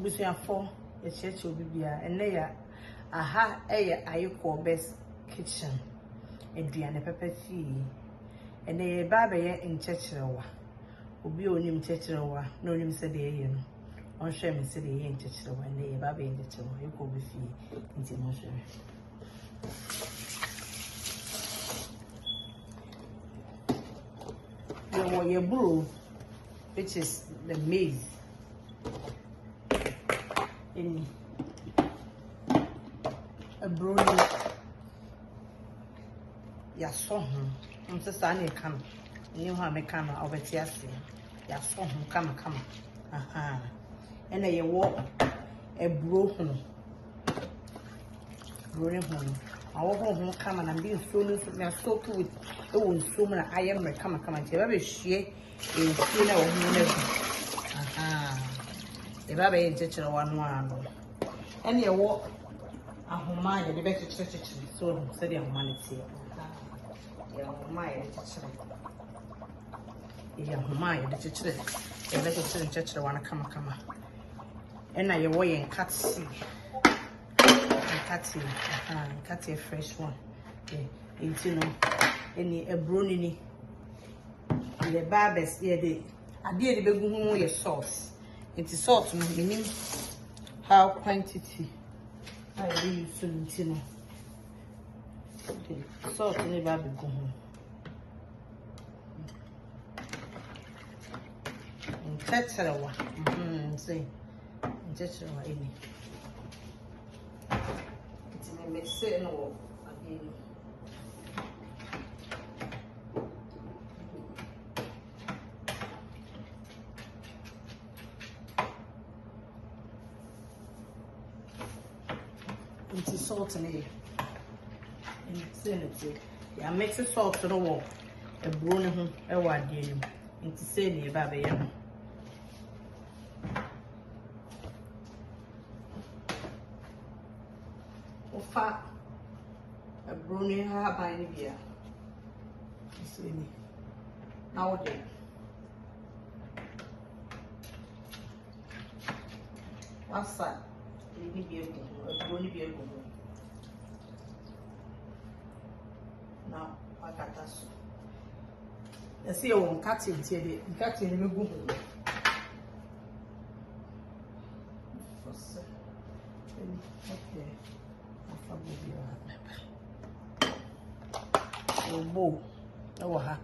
Obusuafo echeche obibia ene ya aha eye ayiko best kitchen aduane pepper fee ene ye baba ye nkyekyerewa obi onim nkyekyerewa na onim se de ye no onhwe me se de ye nkyekyerewa ene ye baba ye nkyekyerewa yiko obi fee nti mo hwe your brew, which is the maize. In a brewing, ya saw him. I'm just standing come. You have a camera over here. Ya saw him come. Aha. And then you walk a broken brewing home. I walk home come and I'm being so loose. We are so too with so many I am come and tell every she in Tina or never. Aha. If I be in church one, and you walk a home mind, the better church, so said your humanity. Your mind, your mind, the church, the better church, the one come. And I away and cut see. Cut a fresh one. You know, any a brownie. The barbers, yeah, I did the big your sauce. It is salt, meaning how quantity I use to know. Salt in the baby go home. Nkyekyerewa, say, nkyekyerewa any. It's say no again. It's salt in it. Yeah, mix the salt to the wall. A brownie, a white dear. It's saying about the young. Fat a brownie have by India. Nowadays. What's that? A brownie be a good. Now, I got us. I see a one cutting here, cutting in the good. Okay. Oh, bow. Oh, ha.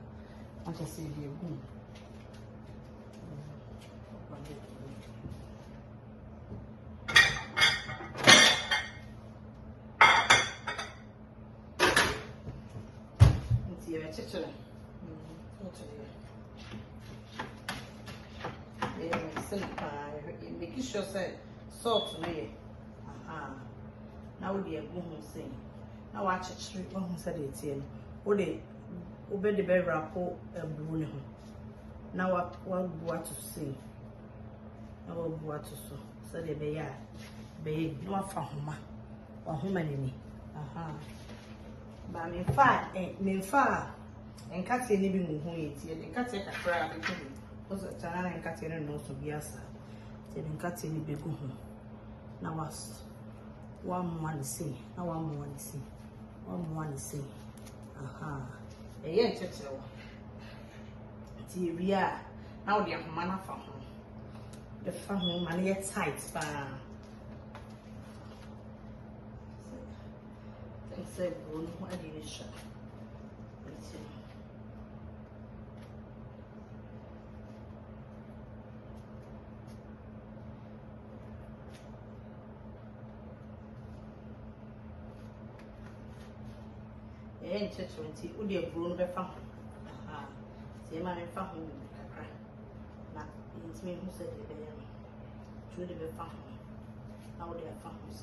I can see the boom. It's here, it's a making sure that salt me. Now we are going to sing. Now watch it straight on said it here. Ode obey the bear rapport and brune. Now what to say? Now what to so. So they are babe, no for homa or humanity. Aha. But in far, and catch any being who eats here. The cat take a crab was a Tana and Catherine and also Biasa. Then cat any big home. Now was. One more to see. Now one more to see. One more to see. Aha. A year to tell. We are now the manna from home. The family money at tight. Thanks, everyone. What did you show? Church 20, would you have grown by family? Aha, say my family will be a cry. Now, it's me who said it. Truly, the family. Now they are families.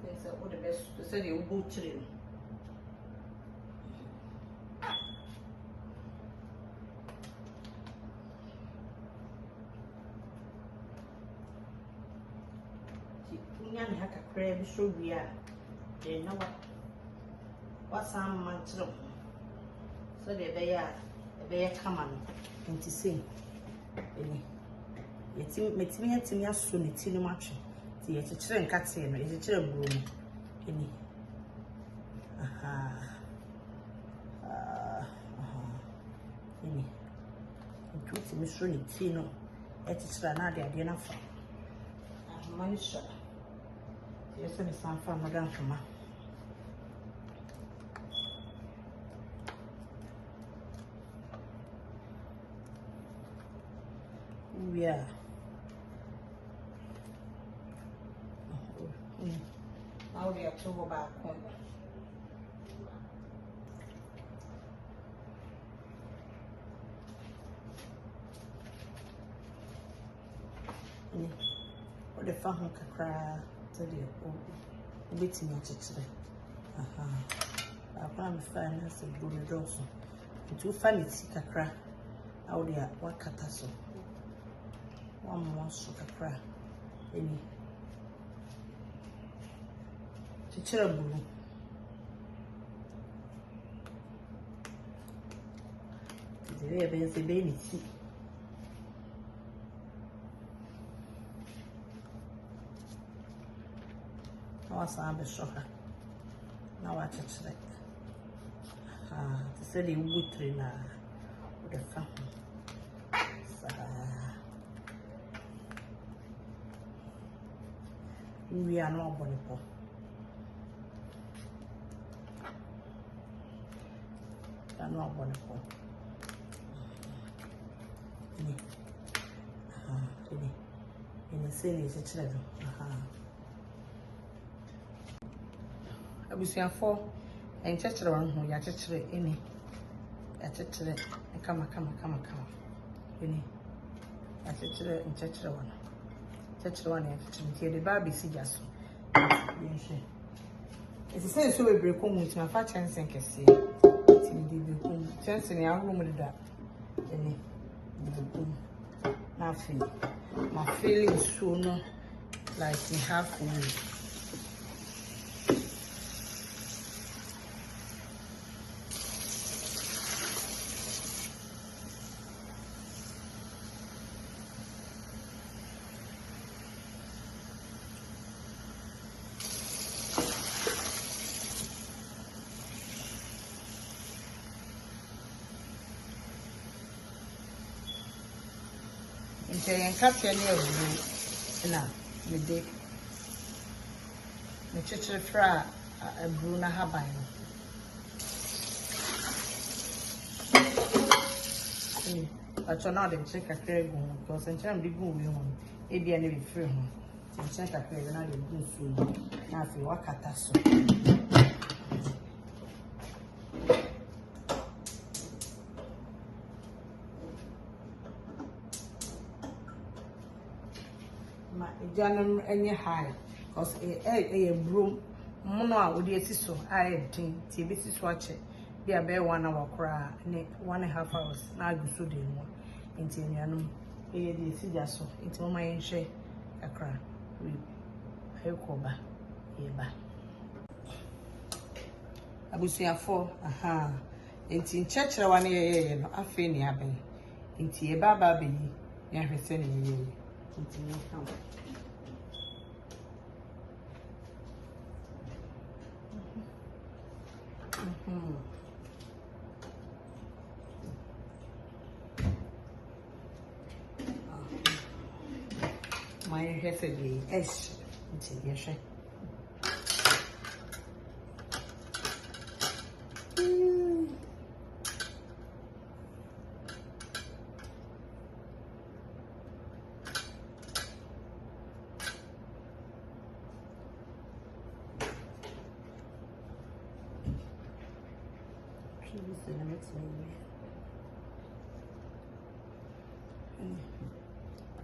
They said, what the best to say you go to them. And have a crab so we are. They know what's some months. So they are a be come on and to sing any metimi aso ne ti no matwe ti ye kekere nkate no ye kekere buru no any any ntuti mi so ne ti no e kekere na ade na fa manisha yes me san fa madam fama yeah. Now we are to go back home. What the fun kakra to the bit in your chicken. I found finance and blue also. Two funny kakra out there, what catasso. One more sugar crack. Any terrible. There is a baby. I was on the shocker. Now I touch it. To say the wood trainer with the family. We are not going to. We are not going to. In the same as a child. I was here for and touch around who you touch it any. I touch it and come. Any. I touch it and touch one. Touch one and the baby see just. It's the same so we break home with my fat chance and can see. Chance in our room with that. Any. Nothing. My feelings sooner like in half a week. And cut your nail now, midday. The church fra a Bruna Habine. But you're not a check a craig because in terms of the good woman, it be any free home. Check a craig and I did good soon. Now, if you walk at us. Janum any high, cause a broom, Mono would be so I think TBC watch it. Be a bear 1 hour cry, 1.5 hours. Now you so did one. Into Yanum, a see so into my share a cry. We Hekoba, Eba. I will say a 4, into church 1 year, no, I feel near me. Into a baba baby, near her sending you. Into your count. My hair said the S into your share.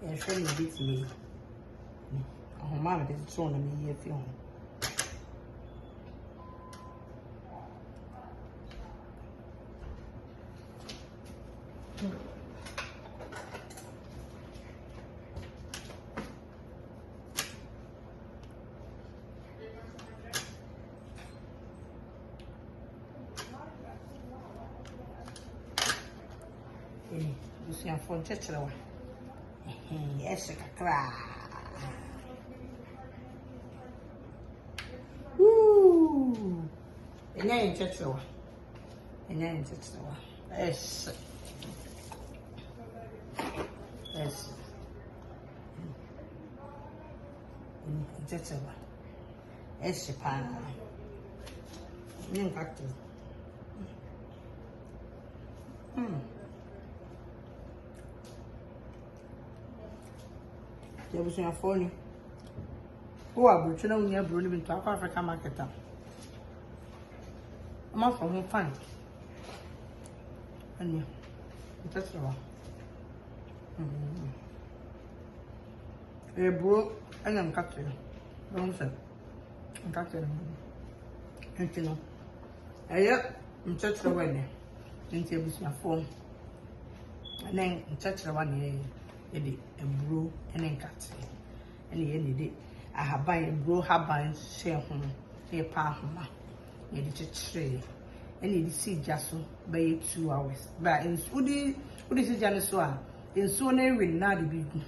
Yeah, surely beats me. Oh, Mama, this is showing me here film. busuafo nkyekyerewa ehye kakra enya nkyekyerewa ehye nkyekyerewa ehye pa nkakto ya busuafo ni wo abutwe na unya bro ni bintu akwa Africa market ama for home fine ani nkyekyerewa bro ana nkakto don't say nkakto ntino aya nkyekyerewa ne nti busuafo na nkyekyerewa ne ede ebro ene nkate ene ye ne de ahaban ebro haban hye ho e pa ahoma ye de kyekyere ene de si jaso by 2 hours ba udi si jane so a enso na ewe na de bigu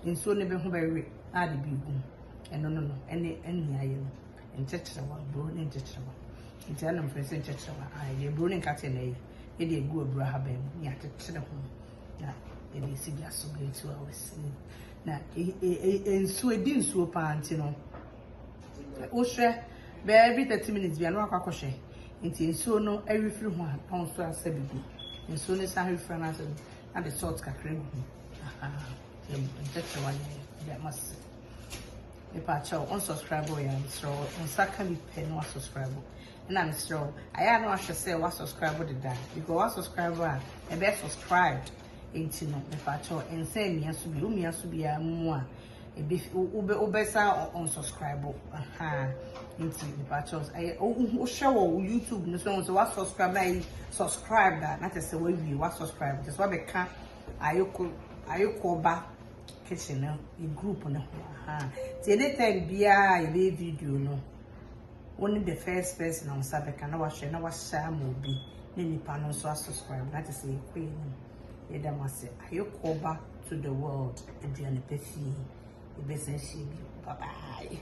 enso ne be ho ba ewe na de bigu no ene aye no nkyekyerewa bro ne nkyekyerewa nti ana mfrese nkyekyerewa ye bro ne nkate na ye de egu ebro haban ya kyekyere ho na it is just so 2 hours. Now, ensuo dinsuo panti no. O share be every 30 minutes be anu akakoshe. Nti ensuo no every free ho a on so asabibi. Ensuo ne sa refra na asabi. Na the salt kakra gu. Aha. Just one that must. If I chow unsubscribe or ya so on second be pay no subscribe. And I'm sure I know I should say what subscribe with that. Because what subscriber a best subscribed. Enti no me fa cho ense mia so bi o mia so bia mu a e be obesa on subscribe aha enti me fa cho o share wo YouTube no so what subscribe na subscribe that na say we view what subscribe just what be ka ayoko ba kitchen no e group no aha ti anytime bia e be video no only the first person on sabeka na wa share mo bi na nipa no so subscribe na say queen Yedamase, I go back to the world and the bye bye.